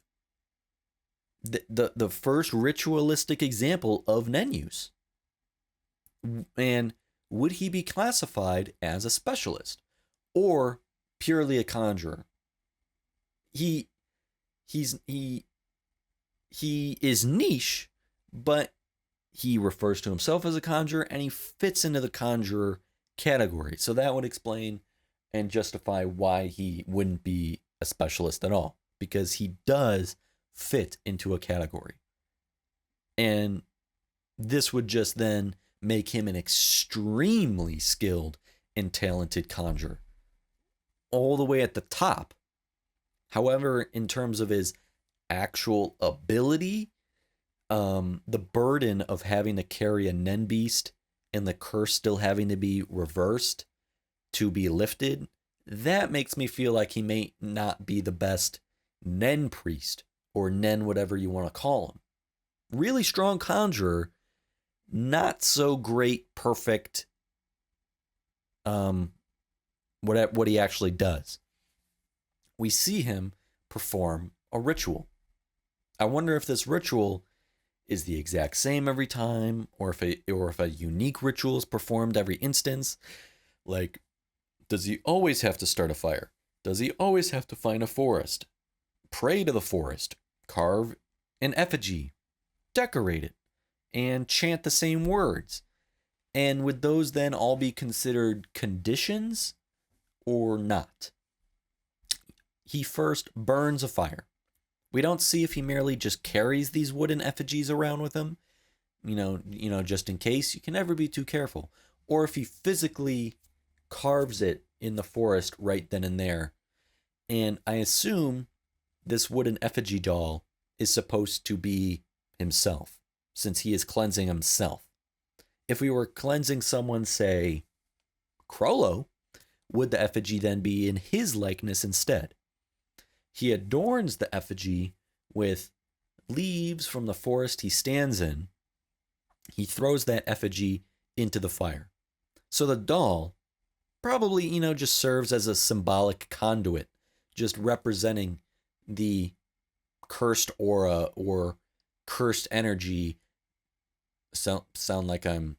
the first ritualistic example of NEN use. And would he be classified as a specialist or purely a conjurer? He is niche, but he refers to himself as a conjurer, and he fits into the conjurer category. So that would explain and justify why he wouldn't be a specialist at all, because he does fit into a category. And this would just then make him an extremely skilled and talented conjurer, all the way at the top. However, in terms of his actual ability, the burden of having to carry a NEN beast and the curse still having to be reversed to be lifted, that makes me feel like he may not be the best NEN priest, or NEN whatever you want to call him. Really strong conjurer, not so great, perfect, what he actually does. We see him perform a ritual. I wonder if this ritual is the exact same every time, or if a unique ritual is performed every instance. Like, does he always have to start a fire? Does he always have to find a forest? Pray to the forest, carve an effigy, decorate it, and chant the same words? And would those then all be considered conditions or not? He first burns a fire. We don't see if he merely just carries these wooden effigies around with him, you know, just in case. You can never be too careful. Or if he physically carves it in the forest right then and there. And I assume this wooden effigy doll is supposed to be himself, since he is cleansing himself. If we were cleansing someone, say, Crollo, would the effigy then be in his likeness instead? He adorns the effigy with leaves from the forest he stands in. He throws that effigy into the fire. So the doll probably, just serves as a symbolic conduit, just representing the cursed aura or cursed energy. Sound like I'm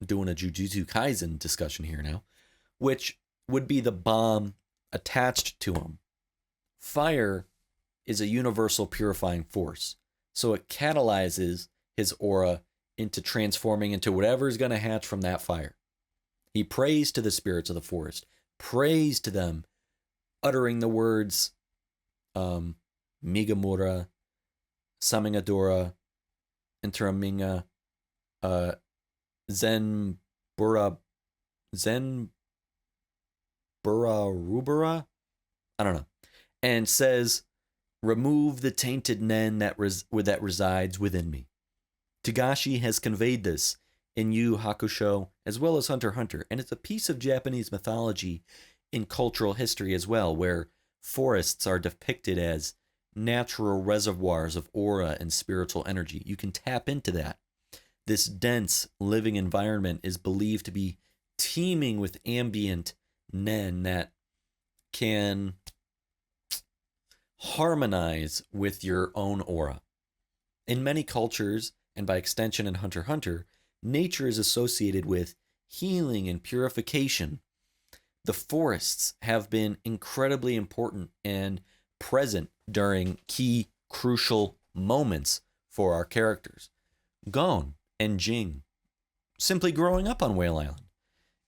doing a Jujutsu Kaisen discussion here now, which would be the bomb attached to him. Fire is a universal purifying force, so it catalyzes his aura into transforming into whatever is going to hatch from that fire. He prays to the spirits of the forest, prays to them, uttering the words Migamura, Samingadora, Interaminga, Zenbura Rubara? I don't know. And says, remove the tainted nen that resides within me. Togashi has conveyed this in Yu Hakusho as well as Hunter x Hunter, and it's a piece of Japanese mythology in cultural history as well, where forests are depicted as natural reservoirs of aura and spiritual energy. You can tap into that. This dense living environment is believed to be teeming with ambient nen that can harmonize with your own aura. In many cultures, and by extension in Hunter x Hunter, nature is associated with healing and purification. The forests have been incredibly important and present during key, crucial moments for our characters. Gon and Jing, simply growing up on Whale Island.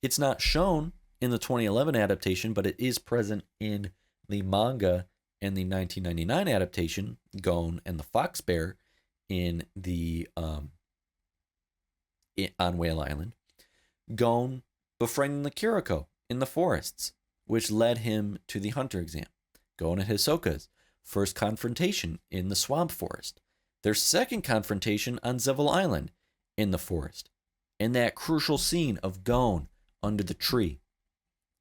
It's not shown in the 2011 adaptation, but it is present in the manga and the 1999 adaptation, Gon and the Fox Bear, in the on Whale Island. Gon befriending the Kiriko in the forests, which led him to the hunter exam. Gon and Hisoka's first confrontation in the swamp forest. Their second confrontation on Zevil Island in the forest. And that crucial scene of Gon under the tree.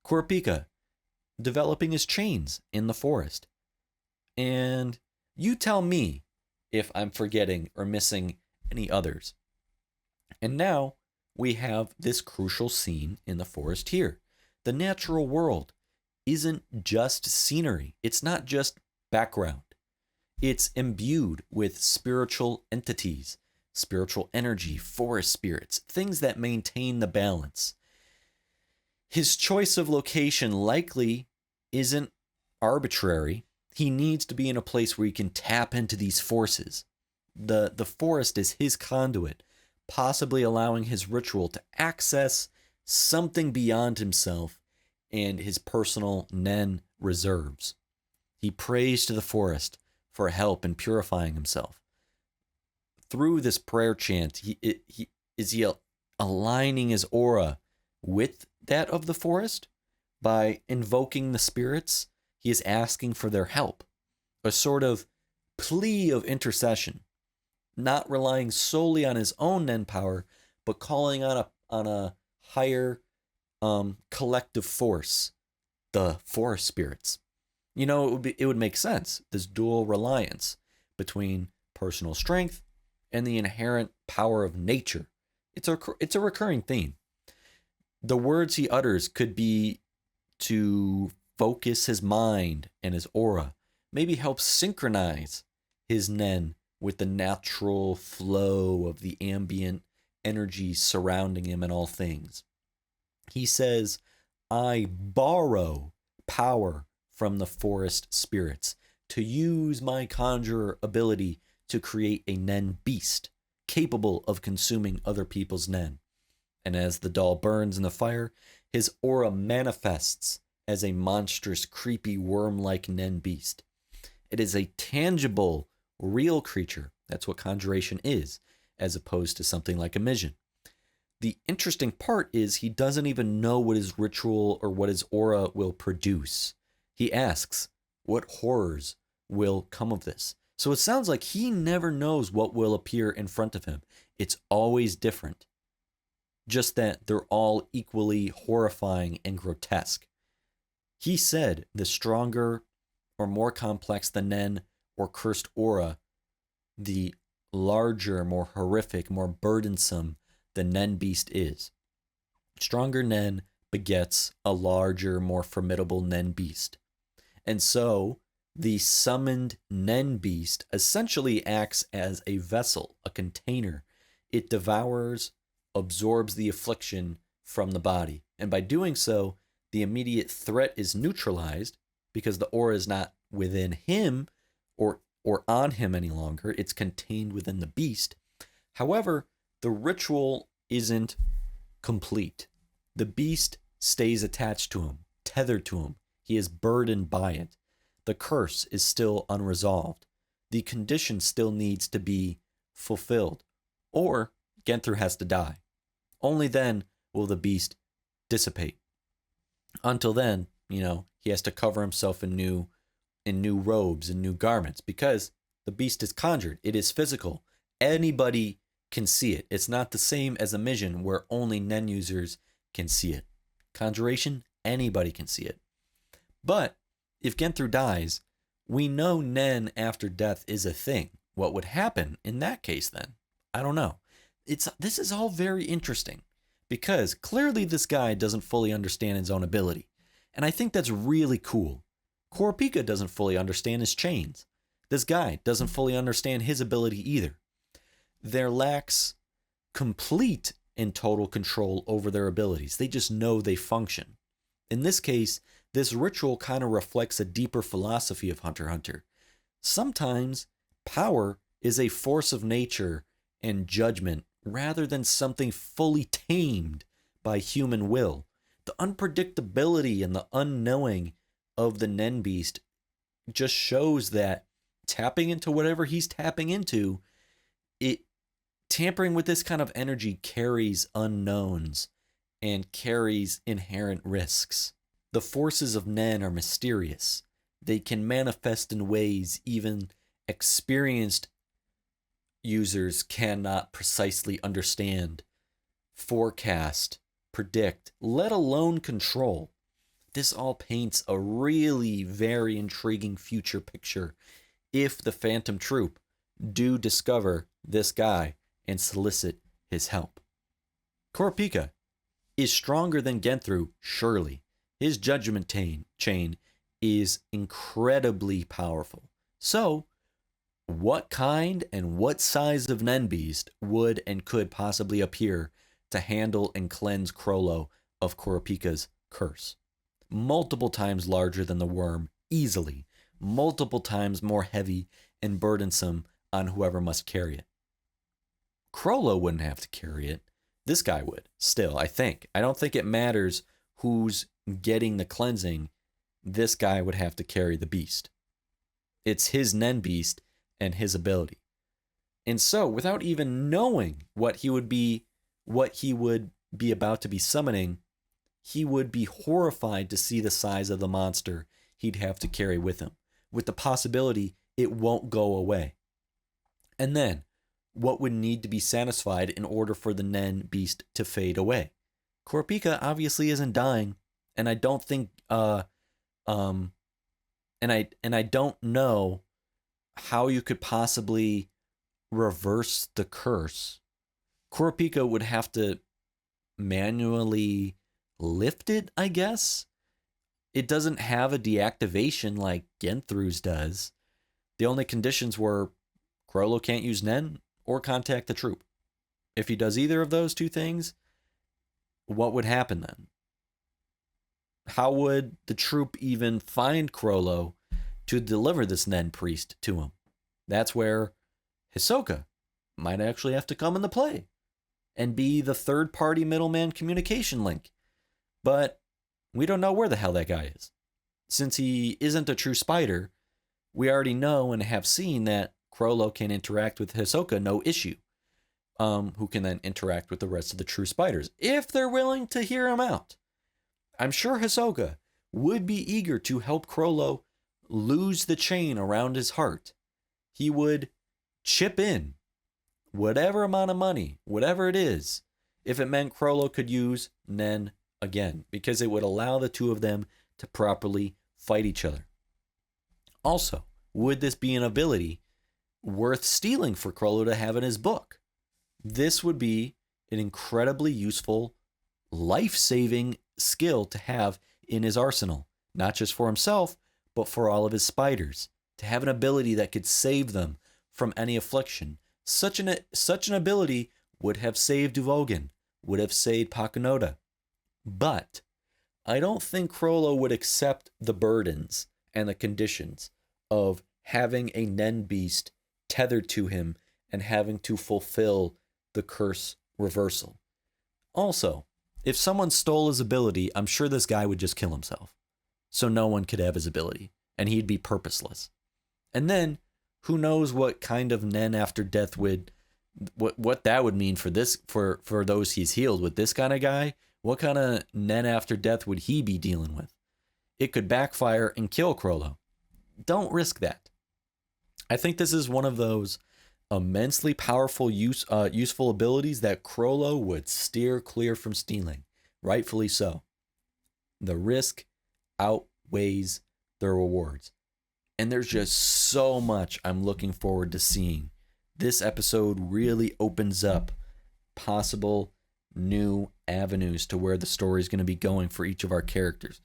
Kurapika developing his chains in the forest. And you tell me if I'm forgetting or missing any others. And now we have this crucial scene in the forest here. The natural world isn't just scenery. It's not just background. It's imbued with spiritual entities, spiritual energy, forest spirits, things that maintain the balance. His choice of location likely isn't arbitrary. He needs to be in a place where he can tap into these forces. The forest is his conduit, possibly allowing his ritual to access something beyond himself and his personal Nen reserves. He prays to the forest for help in purifying himself. Through this prayer chant, he aligning his aura with that of the forest? By invoking the spirits, he is asking for their help, a sort of plea of intercession, not relying solely on his own Nen power, but calling on a higher collective force, the forest spirits. You know, it would make sense, this dual reliance between personal strength and the inherent power of nature. It's a recurring theme. The words he utters could be to focus his mind and his aura, maybe help synchronize his Nen with the natural flow of the ambient energy surrounding him in all things. He says, I borrow power from the forest spirits to use my conjurer ability to create a Nen beast capable of consuming other people's Nen. And as the doll burns in the fire, his aura manifests as a monstrous, creepy, worm-like Nen beast. It is a tangible, real creature. That's what conjuration is, as opposed to something like emission. The interesting part is he doesn't even know what his ritual or what his aura will produce. He asks, what horrors will come of this? So it sounds like he never knows what will appear in front of him. It's always different. Just that they're all equally horrifying and grotesque. He said the stronger or more complex the Nen or cursed aura, the larger, more horrific, more burdensome the Nen beast is. Stronger Nen begets a larger, more formidable Nen beast. And so the summoned Nen beast essentially acts as a vessel, a container. It devours, absorbs the affliction from the body. And by doing so, the immediate threat is neutralized because the aura is not within him or on him any longer. It's contained within the beast. However, the ritual isn't complete. The beast stays attached to him, tethered to him. He is burdened by it. The curse is still unresolved. The condition still needs to be fulfilled, or Genthru has to die. Only then will the beast dissipate. Until then, he has to cover himself in new robes and new garments, because the beast is conjured. It is physical. Anybody can see it. It's not the same as emission, where only NEN users can see it. Conjuration, anybody can see it. But if Genthru dies, we know NEN after death is a thing. What would happen in that case then? I don't know. This is all very interesting, because clearly this guy doesn't fully understand his own ability. And I think that's really cool. Kurapika doesn't fully understand his chains. This guy doesn't fully understand his ability either. There lacks complete and total control over their abilities. They just know they function. In this case, this ritual kind of reflects a deeper philosophy of Hunter x Hunter. Sometimes power is a force of nature and judgment rather than something fully tamed by human will. The unpredictability and the unknowing of the NEN beast just shows that tapping into whatever he's tapping into, tampering with this kind of energy carries unknowns and carries inherent risks. The forces of NEN are mysterious. They can manifest in ways even experienced users cannot precisely understand, forecast, predict, let alone control. This all paints a really very intriguing future picture if the Phantom Troop do discover this guy and solicit his help. Kurapika is stronger than Genthru, surely. His judgment chain is incredibly powerful. So, what kind and what size of NEN beast would and could possibly appear to handle and cleanse Krollo of Kurapika's curse? Multiple times larger than the worm, easily. Multiple times more heavy and burdensome on whoever must carry it. Krollo wouldn't have to carry it. This guy would, still, I think. I don't think it matters who's getting the cleansing. This guy would have to carry the beast. It's his NEN beast and his ability. And so, without even knowing what he would be about to be summoning, he would be horrified to see the size of the monster he'd have to carry with him, with the possibility it won't go away. And then, what would need to be satisfied in order for the NEN beast to fade away? Kurapika obviously isn't dying, and I don't think and I don't know how you could possibly reverse the curse. Kurapika would have to manually lift it, I guess. It doesn't have a deactivation like Genthru's does. The only conditions were Krollo can't use NEN or contact the troop. If he does either of those two things, what would happen then? How would the troop even find Krollo to deliver this NEN priest to him? That's where Hisoka might actually have to come into play and be the third-party middleman communication link. But we don't know where the hell that guy is. Since he isn't a true spider, we already know and have seen that Krollo can interact with Hisoka no issue. Who can then interact with the rest of the true spiders, if they're willing to hear him out. I'm sure Hisoka would be eager to help Krollo lose the chain around his heart. He would chip in whatever amount of money, whatever it is, if it meant Krollo could use NEN again, because it would allow the two of them to properly fight each other. Also, would this be an ability worth stealing for Krollo to have in his book? This would be an incredibly useful, life-saving skill to have in his arsenal, not just for himself, but for all of his spiders, to have an ability that could save them from any affliction. Such an ability would have saved Duvogen, would have saved Pakunoda. But I don't think Krollo would accept the burdens and the conditions of having a NEN beast tethered to him and having to fulfill the curse reversal. Also, if someone stole his ability, I'm sure this guy would just kill himself. So no one could have his ability, and he'd be purposeless. And then, who knows what kind of NEN after death would, what that would mean for this, for those he's healed with this kind of guy. What kind of NEN after death would he be dealing with? It could backfire and kill Crollo. Don't risk that. I think this is one of those immensely powerful useful abilities that Crollo would steer clear from stealing. Rightfully so. The risk outweighs the rewards. And there's just so much I'm looking forward to seeing. This episode really opens up possible new avenues to where the story is going to be going for each of our characters.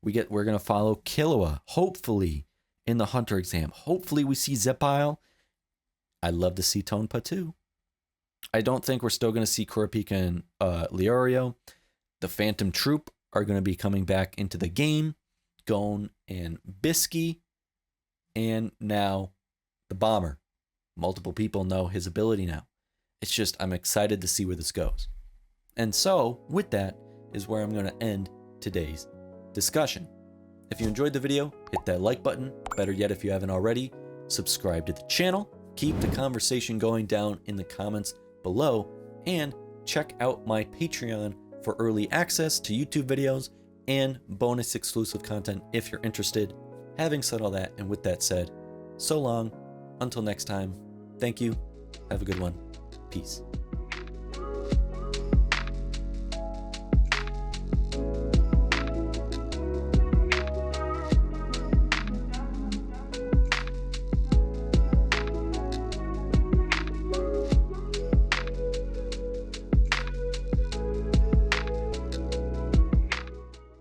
We're going to follow Killua, hopefully, in the Hunter exam. Hopefully we see Zepile. I'd love to see Tonpa too. I don't think we're still going to see Kurapika and Leorio. The Phantom Troop are going to be coming back into the game. Gon and Bisky. And now the Bomber. Multiple people know his ability now. It's just, I'm excited to see where this goes. And so, with that, is where I'm going to end today's discussion. If you enjoyed the video, hit that like button. Better yet, if you haven't already, subscribe to the channel. Keep the conversation going down in the comments below. And check out my Patreon for early access to YouTube videos and bonus exclusive content if you're interested. Having said all that, and with that said, so long, until next time, thank you, have a good one, peace.